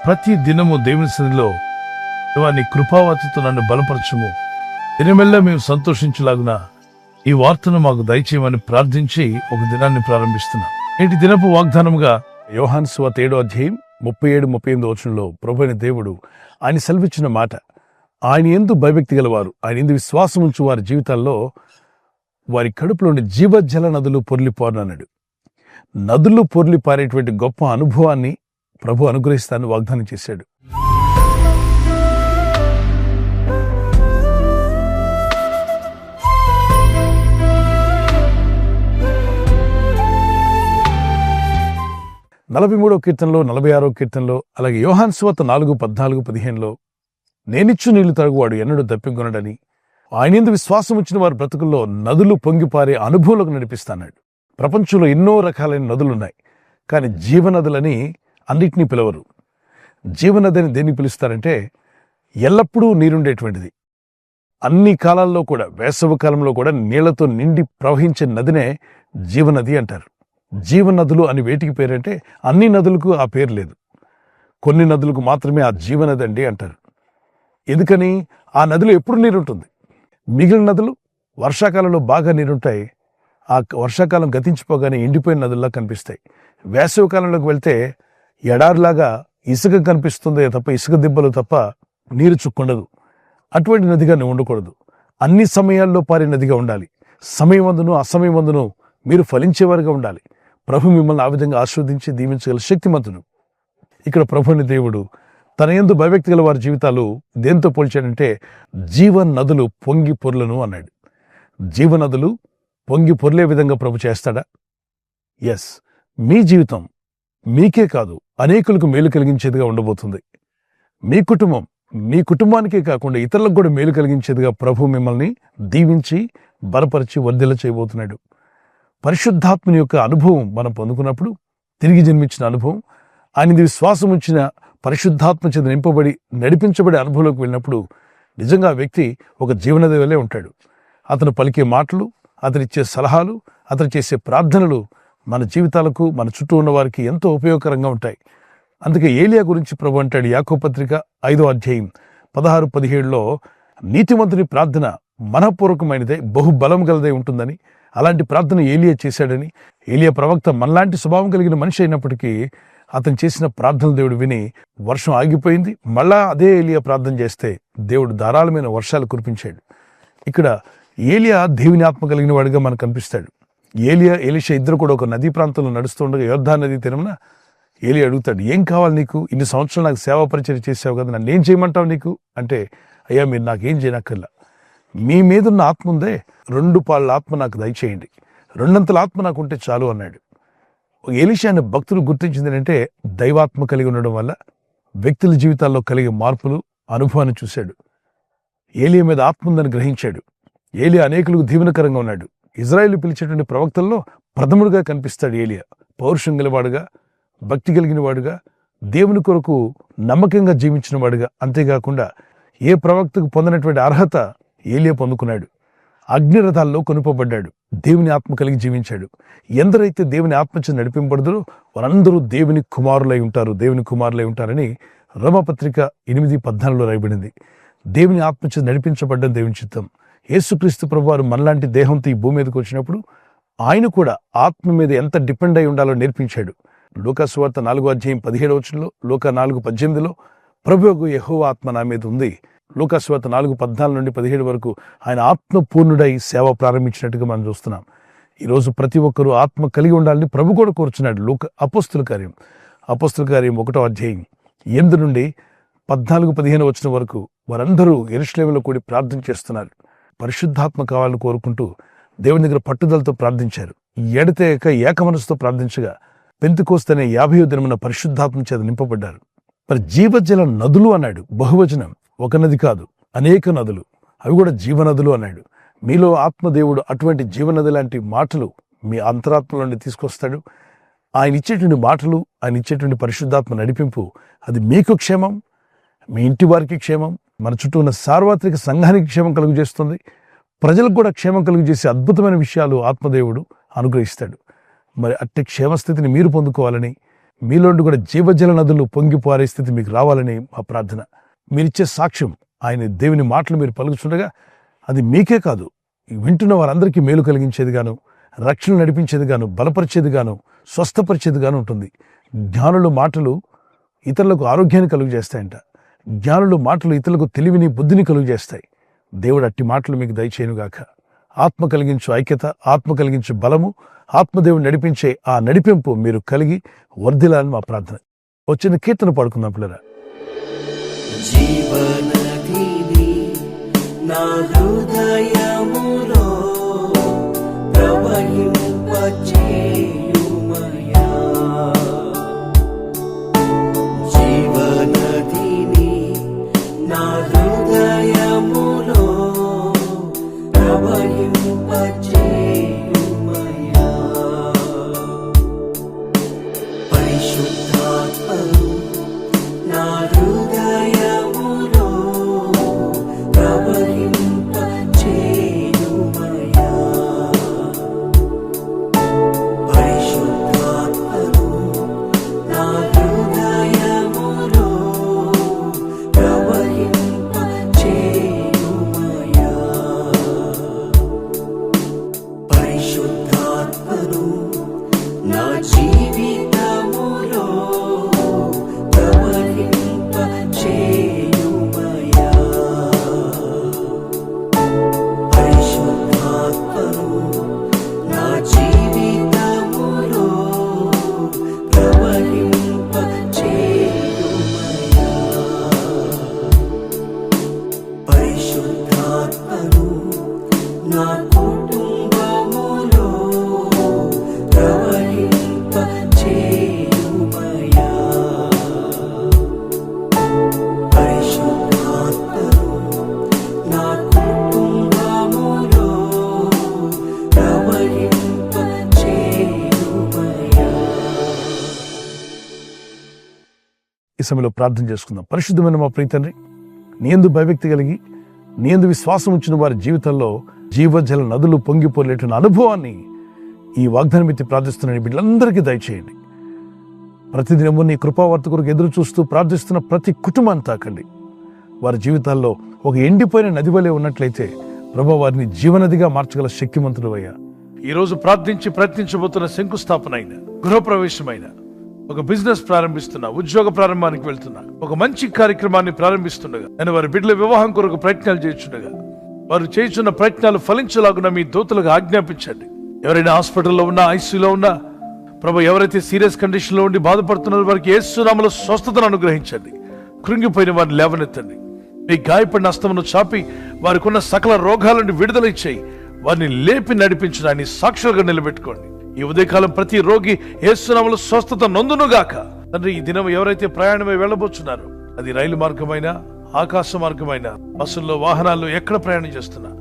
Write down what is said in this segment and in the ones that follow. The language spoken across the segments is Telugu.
ప్రతి దినము దేవుని సన్నిధిలో దేవా నీ కృపావతితో నన్ను బలపరచుము, దినమెల్లా మేము సంతోషించులాగున ఈ వార్తను మాకు దయచేయమని ప్రార్థించి ఒక దినాన్ని ప్రారంభిస్తున్నాం. నేటి దినపు వాగ్దానముగా యోహాను సువార్త 7వ అధ్యాయం 37-38 వచనంలో ప్రభువైన దేవుడు ఆయన సెలవిచ్చిన మాట, ఆయన యందు భయభక్తి గలవారు, ఆయన యందు విశ్వాసం ఉంచు వారి జీవితాల్లో వారి కడుపులోని జీవజల నదులు పొర్లిపోరనన్నాడు. నదులు పొర్లి పారేటువంటి గొప్ప అనుభవాన్ని ప్రభు అనుగ్రహిస్తానని వాగ్దానం చేశాడు. నలభై 43వ కీర్తనలో, 46వ కీర్తనలో, అలాగే యోహాను సువార్త 4:14-15లో నేనిచ్చు నీళ్లు తాగువాడు ఎన్నడూ దప్పికొనడని, ఆయన యందు విశ్వాసం ఉంచిన వారి బ్రతుకుల్లో నదులు పొంగిపారే అనుభవంలోకి నడిపిస్తాడు. ప్రపంచంలో ఎన్నో రకాలైన నదులున్నాయి, కానీ జీవనదులని అన్నిటినీ పిలవరు. జీవనది అని దేన్ని పిలుస్తారంటే ఎల్లప్పుడూ నీరుండేటువంటిది. అన్ని కాలాల్లో కూడా, వేసవి కాలంలో కూడా నీళ్లతో నిండి ప్రవహించే నదినే జీవనది అంటారు. జీవనదులు అని వేటికి పేరంటే అన్ని నదులకు ఆ పేరు లేదు, కొన్ని నదులకు మాత్రమే ఆ జీవనది అండి అంటారు. ఎందుకని? ఆ నదిలో ఎప్పుడు నీరుంటుంది. మిగిలిన నదులు వర్షాకాలంలో బాగా నీరుంటాయి, ఆ వర్షాకాలం గతించిపోగానే ఎండిపోయిన నదుల్లా కనిపిస్తాయి. వేసవి కాలంలోకి వెళ్తే ఎడారిలాగా ఇసుక కనిపిస్తుందే తప్ప, ఇసుక దిబ్బలు తప్ప నీరు చుక్కుండదు. అటువంటి నదిగా నువ్వు ఉండకూడదు. అన్ని సమయాల్లో పారే నదిగా ఉండాలి. సమయమందును అసమయమందును మీరు ఫలించేవారుగా ఉండాలి. ప్రభు మిమ్మల్ని ఆ విధంగా ఆస్వాదించి దీవించగల శక్తిమంతుడు. ఇక్కడ ప్రభుని దేవుడు తన యందు భయభక్తి గల వారి జీవితాలు దేంతో పోల్చాడంటే జీవన్ నదులు పొంగి పొర్లను అన్నాడు. జీవనదులు పొంగి పొర్లే విధంగా ప్రభు చేస్తాడా? ఎస్. మీ జీవితం మీకే కాదు, అనేకులకు మేలు కలిగించేదిగా ఉండబోతుంది. మీ కుటుంబానికే కాకుండా ఇతరులకు కూడా మేలు కలిగించేదిగా ప్రభు మిమ్మల్ని దీవించి బలపరిచి వర్ధిల్ల చేయబోతున్నాడు. పరిశుద్ధాత్మని యొక్క అనుభవం మనం పొందుకున్నప్పుడు, తిరిగి జన్మించిన అనుభవం, ఆయనది విశ్వాసం ఉంచిన పరిశుద్ధాత్మ చేత నింపబడి నడిపించబడే అనుభవంలోకి వెళ్ళినప్పుడు నిజంగా ఆ వ్యక్తి ఒక జీవనది వలె ఉంటాడు. అతను పలికే మాటలు, అతనిచ్చే సలహాలు, అతను చేసే ప్రార్థనలు మన జీవితాలకు, మన చుట్టూ ఉన్న వారికి ఎంతో ఉపయోగకరంగా ఉంటాయి. అందుకే ఏలియా గురించి ప్రభు అంటాడు యాకోబు పత్రిక 5వ అధ్యాయం 16-17లో, నీతిమంతుని ప్రార్థన మనఃపూర్వకమైనదే, బహుబలం గలదై ఉంటుందని, అలాంటి ప్రార్థన ఏలియా చేశాడని, ఏలియా ప్రవక్త మనలాంటి స్వభావం కలిగిన మనిషి అయినప్పటికీ అతను చేసిన ప్రార్థనలు దేవుడు విని వర్షం ఆగిపోయింది. మళ్ళా అదే ఏలియా ప్రార్థన చేస్తే దేవుడు ధారాళమైన వర్షాలు కురిపించాడు. ఇక్కడ ఏలియా దేవుని ఆత్మ కలిగిన వాడిగా మనకు కనిపిస్తాడు. ఏలియా, ఎలీషా ఇద్దరు కూడా ఒక నదీ ప్రాంతంలో నడుస్తుండగా యోర్దాను నదీ తీరమున ఏలియా అడుగుతాడు, ఏం కావాలి నీకు? ఇన్ని సంవత్సరాలు నాకు సేవా పరిచయం చేసావు కదా, నన్ను ఏం చేయమంటావు నీకు అంటే, అయ్యా మీరు నాకేం చేయనక్కర్లా, మీ మీదున్న ఆత్మ ఉందే, 2 పాళ్ళ ఆత్మ నాకు దయచేయండి, 2 ఆత్మ నాకు ఉంటే చాలు అన్నాడు. ఎలీషా అనే భక్తులు గుర్తించింది ఏంటంటే దైవాత్మ కలిగి ఉండడం వల్ల వ్యక్తుల జీవితాల్లో కలిగే మార్పులు, అనుభవాన్ని చూశాడు. ఏలియా మీద ఆత్మ ఉందని గ్రహించాడు. ఏలియా అనేకులకు దీవెనకరంగా ఉన్నాడు. ఇజ్రాయేలు పిలిచేటువంటి ప్రవక్తల్లో ప్రథముడుగా కనిపిస్తాడు ఏలియా. పౌరుషం గలవాడుగా, భక్తి కలిగిన వాడుగా, దేవుని కొరకు నమ్మకంగా జీవించిన వాడుగా, అంతేకాకుండా ఏ ప్రవక్తకు పొందినటువంటి అర్హత ఏలియా పొందుకున్నాడు. అగ్నిరథాల్లో కొనుపబడ్డాడు. దేవుని ఆత్మ కలిగి జీవించాడు. ఎందరైతే దేవుని ఆత్మచే నడిపింపబడదో వారందరూ దేవుని కుమారులై ఉంటారని రోమపత్రిక 8:14లో రాయబడింది. దేవుని ఆత్మచే నడిపించబడ్డం దేవుని చిత్తం. యేసుక్రీస్తు ప్రభువారు మనలాంటి దేహంతో ఈ భూమి మీదకి వచ్చినప్పుడు ఆయన కూడా ఆత్మ మీద ఎంత డిపెండ్ అయి ఉండాలో నేర్పించాడు. లూకా సువార్త 4వ అధ్యాయం 17వ వచనంలో, లూకా 4:18లో ప్రభువు యెహోవా ఆత్మ నా మీద ఉంది. లూకా సువార్త 4:14-17 వరకు ఆయన ఆత్మపూర్ణుడై సేవ ప్రారంభించినట్టుగా మనం చూస్తున్నాం. ఈరోజు ప్రతి ఒక్కరూ ఆత్మ కలిగి ఉండాలని ప్రభు కూడా కోరుచున్నాడు. అపోస్తుల కార్యం 1వ అధ్యాయం 8-14-15 వచనం వరకు వారందరూ యెరూషలేములో కూడి ప్రార్థన చేస్తున్నారు. పరిశుద్ధాత్మ కావాలని కోరుకుంటూ దేవుని దగ్గర పట్టుదలతో ప్రార్థించారు. ఎడతెగక ఏక మనసుతో ప్రార్థించగా పెంతెకోస్తు అనే 50వ దినమున పరిశుద్ధాత్మ చేత నింపబడ్డారు. మరి జీవజల నదులు అన్నాడు, బహువచనం, ఒక నది కాదు, అనేక నదులు, అవి కూడా జీవనదులు అన్నాడు. మీలో ఆత్మదేవుడు అటువంటి జీవనది లాంటి మాటలు మీ అంతరాత్మలో నుండి తీసుకొస్తాడు. ఆయన ఇచ్చేటువంటి మాటలు, ఆయన ఇచ్చేటువంటి పరిశుద్ధాత్మ నడిపింపు, అది మీకు క్షేమం, మీ ఇంటి వారికి క్షేమం, మన చుట్టూ ఉన్న సార్వత్రిక సంఘానికి క్షేమం కలుగు చేస్తుంది. ప్రజలకు కూడా క్షేమం కలుగు చేసే అద్భుతమైన విషయాలు ఆత్మదేవుడు అనుగ్రహిస్తాడు. మరి అట్టి క్షేమస్థితిని మీరు పొందుకోవాలని, మీలోండి కూడా జీవజల నదులు పొంగిపోరే స్థితి మీకు రావాలని మా ప్రార్థన. మీరిచ్చే సాక్ష్యం, ఆయన దేవుని మాటలు మీరు పలుకుతుండగా అది మీకే కాదు, వింటున్న వారందరికీ మేలు కలిగించేదిగాను, రక్షణ నడిపించేదిగాను, బలపరిచేదిగాను, స్వస్థపరిచేదిగాను ఉంటుంది. జ్ఞానుల మాటలు ఇతరులకు ఆరోగ్యాన్ని కలుగు చేస్తాయంట. జ్ఞానుల మాటలు ఇతరులకు తెలివిని, బుద్ధిని కలుగు చేస్తాయి. దేవుడు అట్టి మాటలు మీకు దయచేయునుగాక. ఆత్మ కలిగించు ఐక్యత, ఆత్మ కలిగించు బలము, ఆత్మదేవుడు నడిపించే ఆ నడిపింపు మీరు కలిగి వర్ధిల్లాలని మా ప్రార్థన. వచ్చిన కీర్తన పాడుకుందాం పిల్లరా. జీవనదిని నా హృదయములో ప్రవహింపచేయుమయా, జీవనదిని నా హృదయములో ప్రవహింపచేయుమయా, పరిశుద్ధాత్మను నా హృదయములో ప్రవహింపచేయుమయా, పరిశుద్ధాత్మను నా హృదయములో ప్రవహింపచేయుమయా, పరిశుద్ధాత్మను నా జీవితములో ప్రవహింపచేయుమయా, పరిశుద్ధాత్మను నా జీవితములో ప్రవహింపచేయుమయా, పరిశుద్ధాత్మను నా కుటుంబములో ప్రవహింపచేయుమయా, పరిశుద్ధాత్మను నా కుటుంబములో ప్రవహింపచేయుమయా. ఈ సమయంలో ప్రార్థన చేసుకుందాం. పరిశుద్ధమైన మా ప్రియ తండ్రి, నీ యందు భయభక్తి కలిగి నీ యందు విశ్వాసం ఉంచిన వారి జీవితంలో జీవజల నదులు పొంగిపోలేటున్న అనుభవాన్ని ఈ వాగ్దానం ఎత్తి ప్రార్థిస్తున్న బిడ్డలందరికీ దయచేయండి. ప్రతిదినము నీ కృపావార్త కొరకు ఎదురు చూస్తూ ప్రార్థిస్తున్న ప్రతి కుటుంబాన్ని తాకండి. వారి జీవితాల్లో ఒక ఎండిపోయిన నది వలె ఉన్నట్లయితే ప్రభు వారిని జీవనదిగా మార్చగల శక్తిమంతుడు అయ్యా. ఈరోజు ప్రార్థించి ప్రయత్నించబోతున్న శంకుస్థాపన అయిన, గృహప్రవేశమైన, ఒక బిజినెస్ ప్రారంభిస్తున్నా, ఉద్యోగ ప్రారంభానికి వెళ్తున్నా, ఒక మంచి కార్యక్రమాన్ని ప్రారంభిస్తుండగా, నేను వారి బిడ్డల వివాహం కొరకు ప్రయత్నాలు చేస్తుండగా వారు చేస్తున్న ప్రయత్నాలు ఫలించలాగున మీ దూతలకు ఆజ్ఞాపించండి. ఎవరైనా హాస్పిటల్లో ఉన్నా, ఐసీయూలో ఉన్నా ప్రభు, ఎవరైతే సీరియస్ కండిషన్ లో ఉండి బాధపడుతున్నారో వారికి యేసు నామములో స్వస్థతను అనుగ్రహించండి. కృంగిపోయిన వారిని లేవనెత్తండి. మీ గాయపడిన హస్తమును చాపి వారికి ఉన్న సకల రోగాల నుండి విడుదల ఇచ్చేయి. వారిని లేపి నడిపించడాన్ని సాక్షులుగా నిలబెట్టుకోండి. ఈ ఉదయకాలం ప్రతి రోగి యేసు నామములో స్వస్థత నొందునుగాక. తండ్రి, ఈ దినం ఎవరైతే ప్రయాణమై వెళ్ళబోతున్నారో, అది రైలు మార్గమైనా, ఆకాశ మార్గమైనా, బస్సుల్లో, వాహనాల్లో ఎక్కడ ప్రయాణం చేస్తున్నా,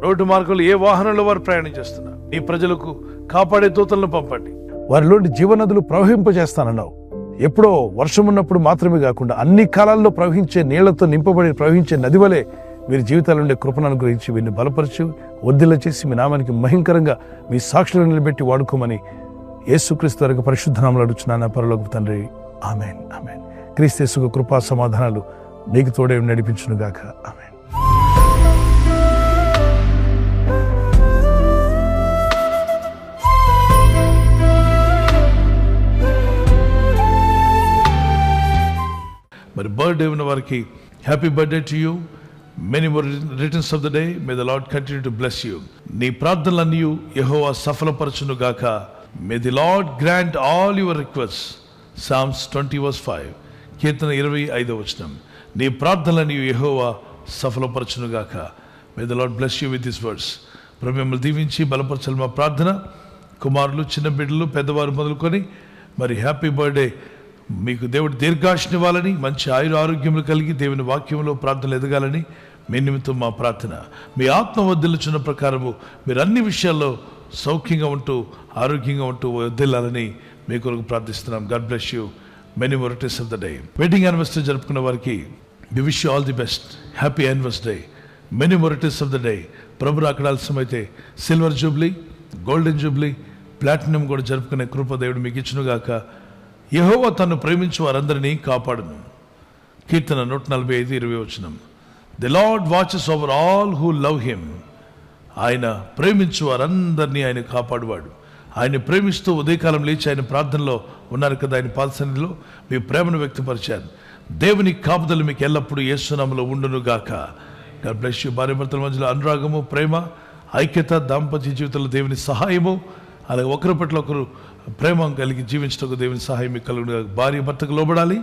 రోడ్డు మార్గంలో ఏ వాహనంలో వారు ప్రయాణం చేస్తున్నా, నీ ప్రజలకు కాపాడే దూతలను పంపండి. వారిలోని జీవనదులు ప్రవహింపజేస్తానన్నావు. ఎప్పుడో వర్షం ఉన్నప్పుడు మాత్రమే కాకుండా అన్ని కాలాల్లో ప్రవహించే నీళ్లతో నింపబడి ప్రవహించే నది వలె వీరి జీవితాల నుండి కృపను అనుగ్రహించి వీరిని బలపరిచి వర్ధిల్ల చేసి మీ నామానికి మహింకరంగా మీ సాక్షులను నిలబెట్టి వాడుకోమని యేసుక్రీస్తు వారి పరిశుద్ధ నామములో అడుగుచున్నాను పరలోకపు తండ్రి. ఆమేన్, ఆమేన్. క్రీస్తు యేసు కృపా సమాధానాలు నీకు తోడే నడిపించునుగాక. ఆమేన్. మరి బర్త్డే ఉన్న వారికి happy birthday to you. Many more returns of the day. May the lord continue to bless you. నీ ప్రార్థనలన్నీ యెహోవా సఫలపరచును గాక. May the lord grant all your request. Psalms 20:5. కీర్తన 25. నీ ప్రార్థనలన్నీ యెహోవా సఫలపరచును గాక. May the lord bless you with this words. ప్రభు మిమ్మల్ని దీవించి బలపరచాలి మా ప్రార్థన. కుమారులు, చిన్న బిడ్డలు, పెద్దవారు మొదలుకొని మరి హ్యాపీ బర్త్డే. మీకు దేవుడు దీర్ఘాయుష్నివ్వాలని, మంచి ఆరోగ్యములు కలిగి దేవుని వాక్యంలో ప్రార్థనలు ఎదగాలని మీ నిమిత్తం మా ప్రార్థన. మీ ఆత్మ వర్ధిల్లుచున్న ప్రకారము మీరు అన్ని విషయాల్లో సౌఖ్యంగా ఉంటూ, ఆరోగ్యంగా ఉంటూ వర్ధిల్లాలని మీ కొరకు ప్రార్థిస్తున్నాం. God bless you. Many more returns of the day. Wedding anniversary జరుపుకున్న వారికి we wish you all the best. Happy anniversary. Many more returns of the day. ప్రభు అక్కడ ఆలస్యమైతే silver jubilee, golden jubilee, platinum కూడా జరుపుకునే కృప దేవుడు మీకు ఇచ్చునుగాక. యెహోవా తన్ను ప్రేమించు వారందరినీ కాపాడును. కీర్తన 145:20. The lord watches over all who love him. ఆయన ప్రేమించు వారందరినీ ఆయన కాపాడువాడు. ఆయన ప్రేమిస్తూ ఉదయకాలం లేచి ఆయన ప్రార్థనలో ఉన్నారు కదా, ఆయన పాదసన్నిధిలో మీ ప్రేమను వ్యక్తపరిచారు. దేవుని కాపుదలు మీకు ఎల్లప్పుడూ యేసు నామములో ఉండును గాక. God bless you. భార్యాభర్తల మధ్యలో అనురాగము, ప్రేమ, ఐక్యత, దాంపత్య జీవితంలో దేవుని సహాయము, అలాగే ఒకరి పట్ల ఒకరు ప్రేమ కలిగి జీవించడానికి దేవుని సహాయం మీకు కలుగును. భార్య భర్తకు లోబడాలి,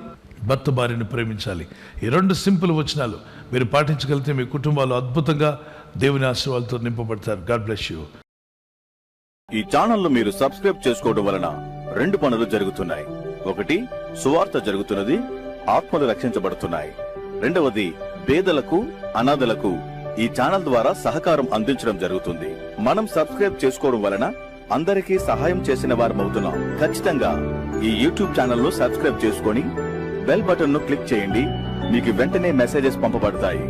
భర్త భార్యను ప్రేమించాలి. ఈ 2 సింపుల్ వచనాలు మీరు పాటించగలిగితే మీ కుటుంబాలు అద్భుతంగా దేవుని ఆశీర్వాదాలతో నింపబడతారు. God bless you. ఈ ఛానల్ ను మీరు సబ్స్క్రైబ్ చేసుకోవడం వలన 2 పనులు జరుగుతున్నాయి. ఒకటి, సువార్త జరుగుతున్నది, ఆత్మలు రక్షించబడుతున్నాయి. రెండవది, పేదలకు, అనాథలకు ఈ ఛానల్ ద్వారా సహకారం అందించడం జరుగుతుంది. మనం సబ్స్క్రైబ్ చేసుకోవడం వలన అందరికీ సహాయం చేసిన వారమవుతున్నాం. ఖచ్చితంగా ఈ యూట్యూబ్ ఛానల్ ను సబ్స్క్రైబ్ చేసుకొని బెల్ బటన్ ను క్లిక్ చేయండి. మీకు వెంటనే మెసేజెస్ పంపబడతాయి.